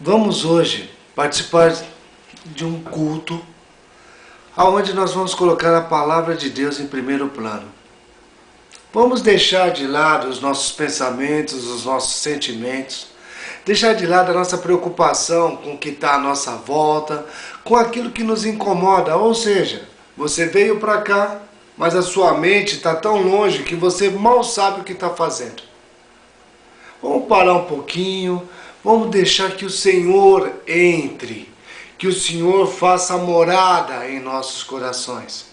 Vamos hoje participar de um culto onde nós vamos colocar a palavra de Deus em primeiro plano. Vamos deixar de lado os nossos pensamentos, os nossos sentimentos, deixar de lado a nossa preocupação com o que está à nossa volta, com aquilo que nos incomoda. Ou seja, você veio para cá, mas a sua mente está tão longe que você mal sabe o que está fazendo. Vamos parar um pouquinho, vamos deixar que o Senhor entre, que o Senhor faça morada em nossos corações,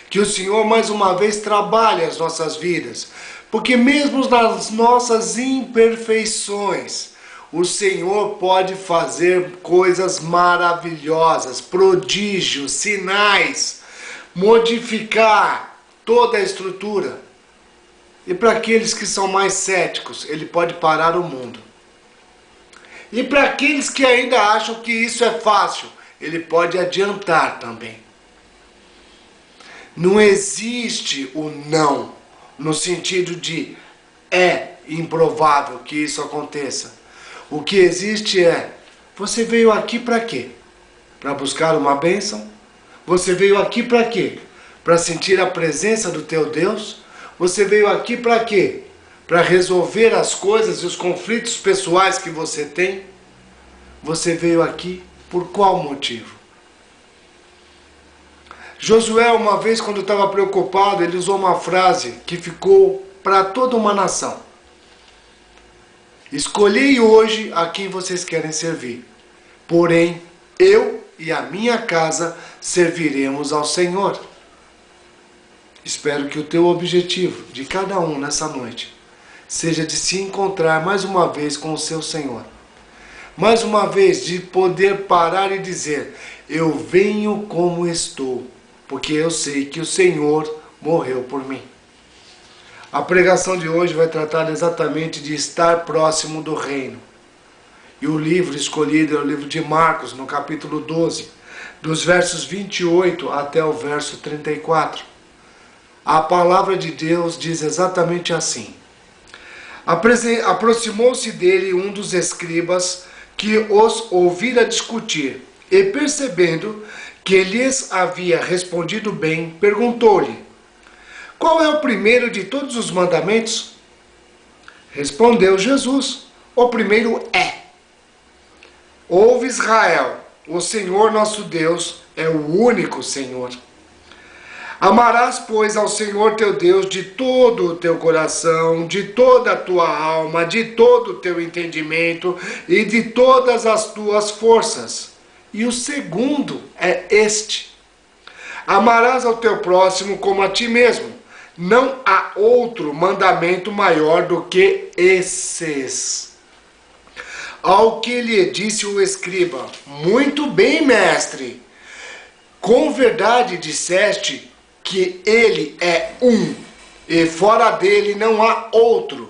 que o Senhor mais uma vez trabalhe as nossas vidas, porque mesmo nas nossas imperfeições, o Senhor pode fazer coisas maravilhosas, prodígios, sinais, modificar toda a estrutura. E para aqueles que são mais céticos, Ele pode parar o mundo. E para aqueles que ainda acham que isso é fácil, Ele pode adiantar também. Não existe o não, no sentido de é improvável que isso aconteça. O que existe é, você veio aqui para quê? Para buscar uma bênção? Você veio aqui para quê? Para sentir a presença do teu Deus? Você veio aqui para quê? Para resolver as coisas e os conflitos pessoais que você tem? Você veio aqui por qual motivo? Josué, uma vez, quando estava preocupado, ele usou uma frase que ficou para toda uma nação. Escolhei hoje a quem vocês querem servir. Porém, eu e a minha casa serviremos ao Senhor. Espero que o teu objetivo de cada um nessa noite seja de se encontrar mais uma vez com o seu Senhor. Mais uma vez de poder parar e dizer, eu venho como estou, porque eu sei que o Senhor morreu por mim. A pregação de hoje vai tratar exatamente de estar próximo do reino. E o livro escolhido é o livro de Marcos, no capítulo 12, dos versos 28 até o verso 34. A palavra de Deus diz exatamente assim. Aproximou-se dele um dos escribas que os ouvira discutir, e percebendo que lhes havia respondido bem, perguntou-lhe, qual é o primeiro de todos os mandamentos? Respondeu Jesus, o primeiro é, ouve Israel, o Senhor nosso Deus é o único Senhor. Amarás, pois, ao Senhor teu Deus de todo o teu coração, de toda a tua alma, de todo o teu entendimento e de todas as tuas forças. E o segundo é este: amarás ao teu próximo como a ti mesmo. Não há outro mandamento maior do que esses. Ao que lhe disse o escriba, muito bem, mestre, com verdade disseste que ele é um, e fora dele não há outro,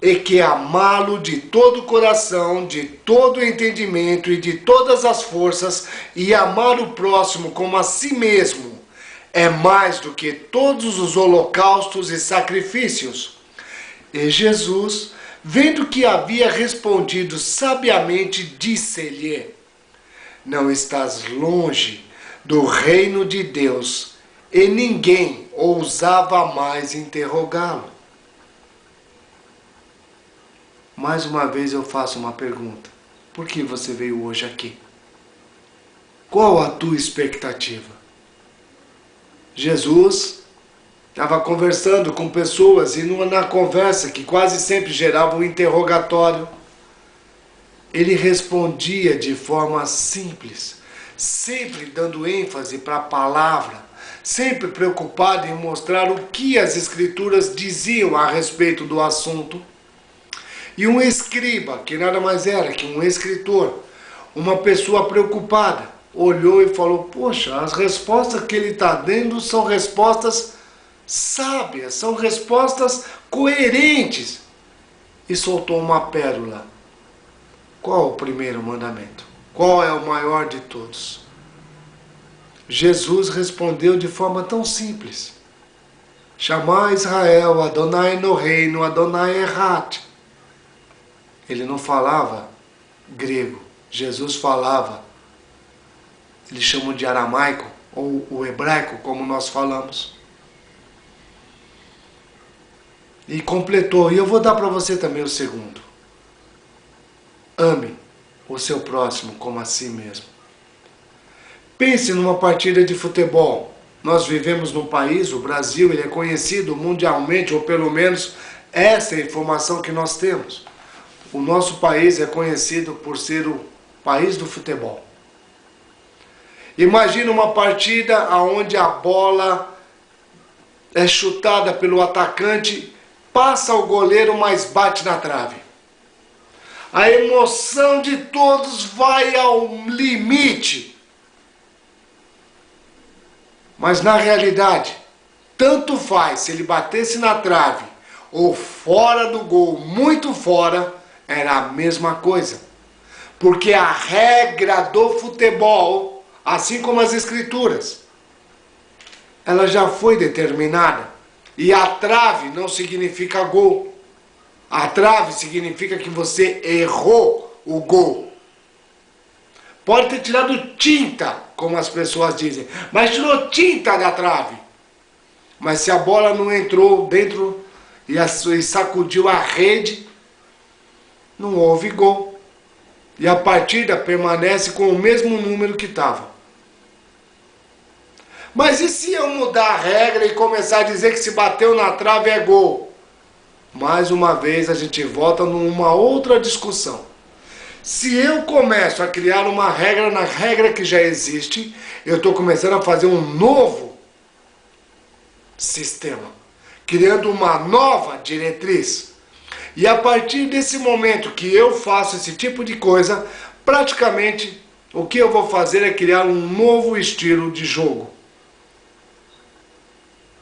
e que amá-lo de todo o coração, de todo o entendimento e de todas as forças, e amar o próximo como a si mesmo, é mais do que todos os holocaustos e sacrifícios. E Jesus, vendo que havia respondido sabiamente, disse-lhe, não estás longe do reino de Deus. E ninguém ousava mais interrogá-lo. Mais uma vez eu faço uma pergunta. Por que você veio hoje aqui? Qual a tua expectativa? Jesus estava conversando com pessoas e na conversa, que quase sempre gerava um interrogatório, ele respondia de forma simples, sempre dando ênfase para a palavra, sempre preocupado em mostrar o que as Escrituras diziam a respeito do assunto. E um escriba, que nada mais era que um escritor, uma pessoa preocupada, olhou e falou, poxa, as respostas que ele está dando são respostas sábias, são respostas coerentes. E soltou uma pérola. Qual o primeiro mandamento? Qual é o maior de todos? Jesus respondeu de forma tão simples. Chamar Israel, Adonai no Adonai Errat. Ele não falava grego, Jesus falava, eles chamam de aramaico, ou o hebraico, como nós falamos. E completou, e eu vou dar para você também o segundo. Ame o seu próximo como a si mesmo. Pense numa partida de futebol. Nós vivemos num país, o Brasil, ele é conhecido mundialmente, ou pelo menos essa é a informação que nós temos. O nosso país é conhecido por ser o país do futebol. Imagina uma partida onde a bola é chutada pelo atacante, passa o goleiro, mas bate na trave. A emoção de todos vai ao limite. Mas na realidade, tanto faz se ele batesse na trave ou fora do gol, muito fora, era a mesma coisa. Porque a regra do futebol, assim como as escrituras, ela já foi determinada. E a trave não significa gol. A trave significa que você errou o gol. Pode ter tirado tinta, como as pessoas dizem, mas tirou tinta da trave. Mas se a bola não entrou dentro e sacudiu a rede, não houve gol. E a partida permanece com o mesmo número que estava. Mas e se eu mudar a regra e começar a dizer que se bateu na trave é gol? Mais uma vez a gente volta numa outra discussão. Se eu começo a criar uma regra na regra que já existe, eu estou começando a fazer um novo sistema, criando uma nova diretriz. E a partir desse momento que eu faço esse tipo de coisa, praticamente o que eu vou fazer é criar um novo estilo de jogo.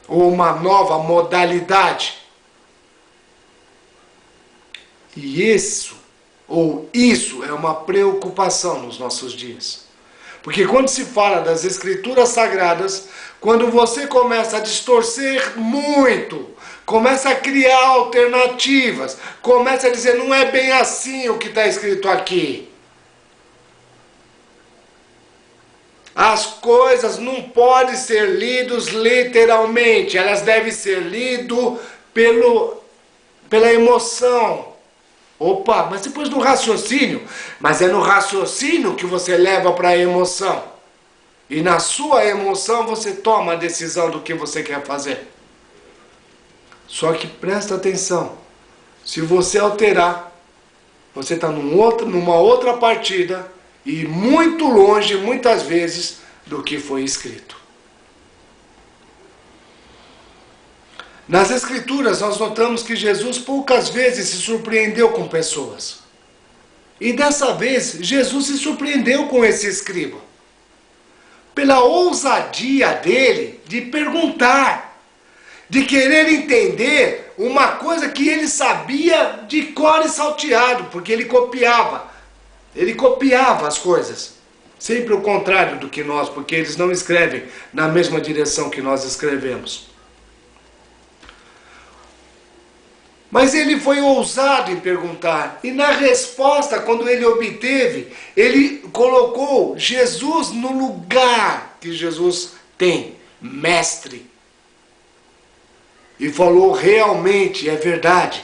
Ou uma nova modalidade. E isso é uma preocupação nos nossos dias. Porque quando se fala das escrituras sagradas, quando você começa a distorcer muito, começa a criar alternativas, começa a dizer, não é bem assim o que está escrito aqui. As coisas não podem ser lidas literalmente, elas devem ser lidas pela emoção. Opa, mas depois do raciocínio, mas é no raciocínio que você leva para a emoção. E na sua emoção você toma a decisão do que você quer fazer. Só que presta atenção, se você alterar, você está numa outra partida e muito longe, muitas vezes, do que foi escrito. Nas escrituras nós notamos que Jesus poucas vezes se surpreendeu com pessoas. E dessa vez Jesus se surpreendeu com esse escriba. Pela ousadia dele de perguntar, de querer entender uma coisa que ele sabia de cor e salteado, porque ele copiava. Ele copiava as coisas. Sempre o contrário do que nós, porque eles não escrevem na mesma direção que nós escrevemos. Mas ele foi ousado em perguntar. E na resposta, quando ele obteve, ele colocou Jesus no lugar que Jesus tem, mestre. E falou, realmente, é verdade.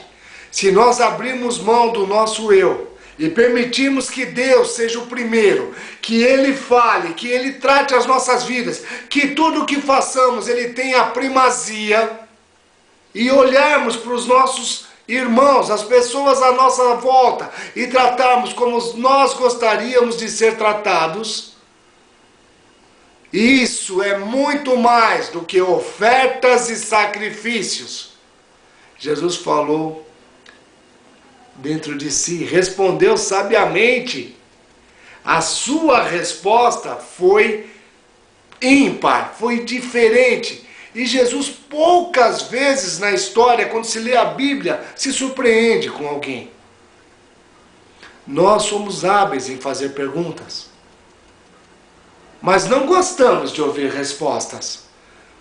Se nós abrirmos mão do nosso eu e permitirmos que Deus seja o primeiro, que Ele fale, que Ele trate as nossas vidas, que tudo o que façamos Ele tenha primazia, e olharmos para os nossos irmãos, as pessoas à nossa volta, e tratarmos como nós gostaríamos de ser tratados, isso é muito mais do que ofertas e sacrifícios. Jesus falou dentro de si, respondeu sabiamente. A sua resposta foi ímpar, foi diferente. E Jesus poucas vezes na história, quando se lê a Bíblia, se surpreende com alguém. Nós somos hábeis em fazer perguntas, mas não gostamos de ouvir respostas,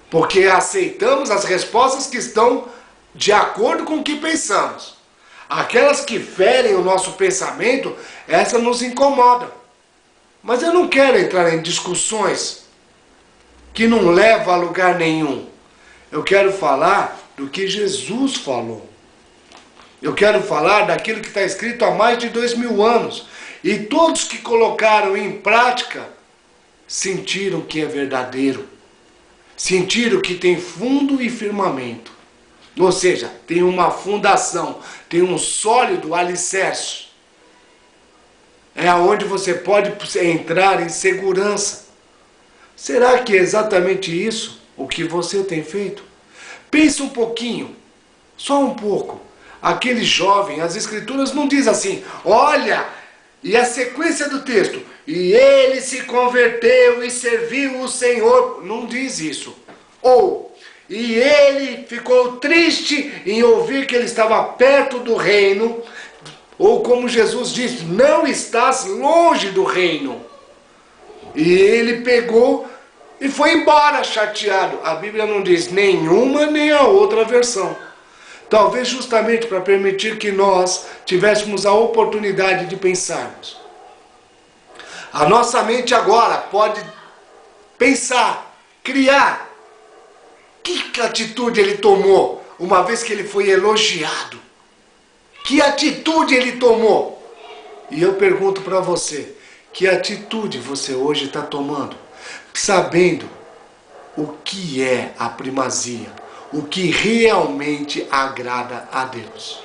porque aceitamos as respostas que estão de acordo com o que pensamos. Aquelas que ferem o nosso pensamento, essas nos incomodam. Mas eu não quero entrar em discussões que não levam a lugar nenhum. Eu quero falar do que Jesus falou. Eu quero falar daquilo que está escrito há mais de 2000 anos. E todos que colocaram em prática sentiram que é verdadeiro. Sentiram que tem fundo e firmamento. Ou seja, tem uma fundação, tem um sólido alicerce. É onde você pode entrar em segurança. Será que é exatamente isso o que você tem feito? Pense um pouquinho, só um pouco. Aquele jovem, as escrituras não diz assim, olha, e a sequência do texto, e ele se converteu e serviu o Senhor, não diz isso. Ou, e ele ficou triste em ouvir que ele estava perto do reino, ou como Jesus disse, não estás longe do reino. E ele pegou e foi embora chateado. A Bíblia não diz nenhuma nem a outra versão. Talvez justamente para permitir que nós tivéssemos a oportunidade de pensarmos. A nossa mente agora pode pensar, criar. Que atitude ele tomou, uma vez que ele foi elogiado? Que atitude ele tomou? E eu pergunto para você, que atitude você hoje está tomando? Sabendo o que é a primazia, o que realmente agrada a Deus.